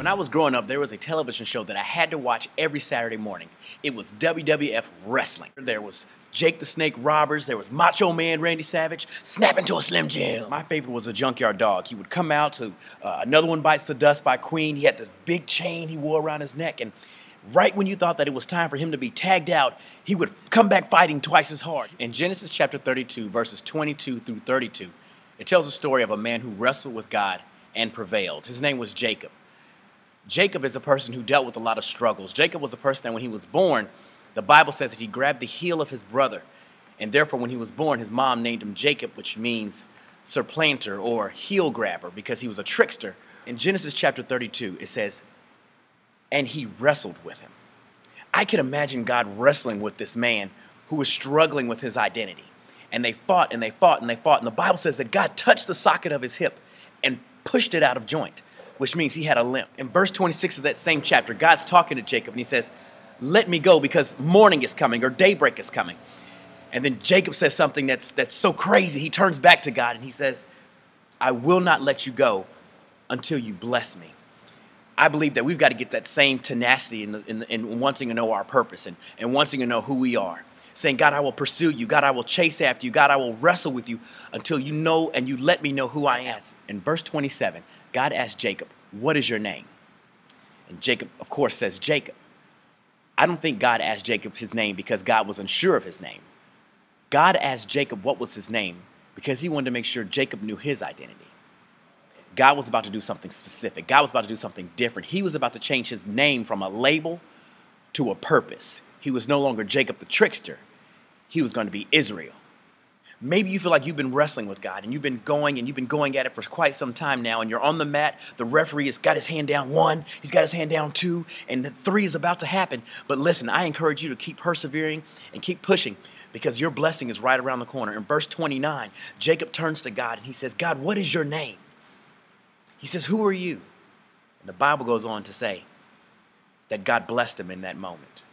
When I was growing up, there was a television show that I had to watch every Saturday morning. It was WWF Wrestling. There was Jake the Snake Roberts, there was Macho Man Randy Savage, Snap into a Slim Jim. My favorite was a Junkyard Dog. He would come out to Another One Bites the Dust by Queen. He had this big chain he wore around his neck, and right when you thought that it was time for him to be tagged out, he would come back fighting twice as hard. In Genesis chapter 32, verses 22 through 32, it tells the story of a man who wrestled with God and prevailed. His name was Jacob. Jacob is a person who dealt with a lot of struggles. Jacob was a person that when he was born, the Bible says that he grabbed the heel of his brother, and therefore when he was born, his mom named him Jacob, which means supplanter or heel grabber, because he was a trickster. In Genesis chapter 32, it says, and he wrestled with him. I can imagine God wrestling with this man who was struggling with his identity. And they fought and they fought and they fought. And the Bible says that God touched the socket of his hip and pushed it out of joint, which means he had a limp. In verse 26 of that same chapter, God's talking to Jacob and he says, let me go because morning is coming or daybreak is coming. And then Jacob says something that's so crazy. He turns back to God and he says, I will not let you go until you bless me. I believe that we've got to get that same tenacity in wanting to know our purpose and wanting to know who we are. Saying, God, I will pursue you. God, I will chase after you. God, I will wrestle with you until you know and you let me know who I am. In verse 27, God asked Jacob, what is your name? And Jacob, of course, says Jacob. I don't think God asked Jacob his name because God was unsure of his name. God asked Jacob what was his name because he wanted to make sure Jacob knew his identity. God was about to do something specific. God was about to do something different. He was about to change his name from a label to a purpose. He was no longer Jacob the trickster. He was going to be Israel. Maybe you feel like you've been wrestling with God and you've been going at it for quite some time now, and you're on the mat. The referee has got his hand down 1, he's got his hand down 2, and the 3 is about to happen. But listen, I encourage you to keep persevering and keep pushing because your blessing is right around the corner. In verse 29, Jacob turns to God and he says, God, what is your name? He says, who are you? And the Bible goes on to say that God blessed him in that moment.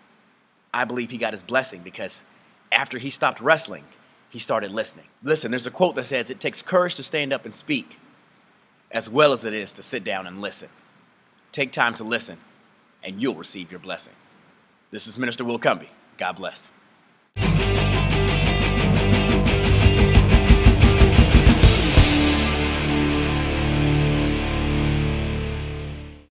I believe he got his blessing because after he stopped wrestling, he started listening. Listen, there's a quote that says, it takes courage to stand up and speak as well as it is to sit down and listen. Take time to listen and you'll receive your blessing. This is Minister Will Cumby. God bless.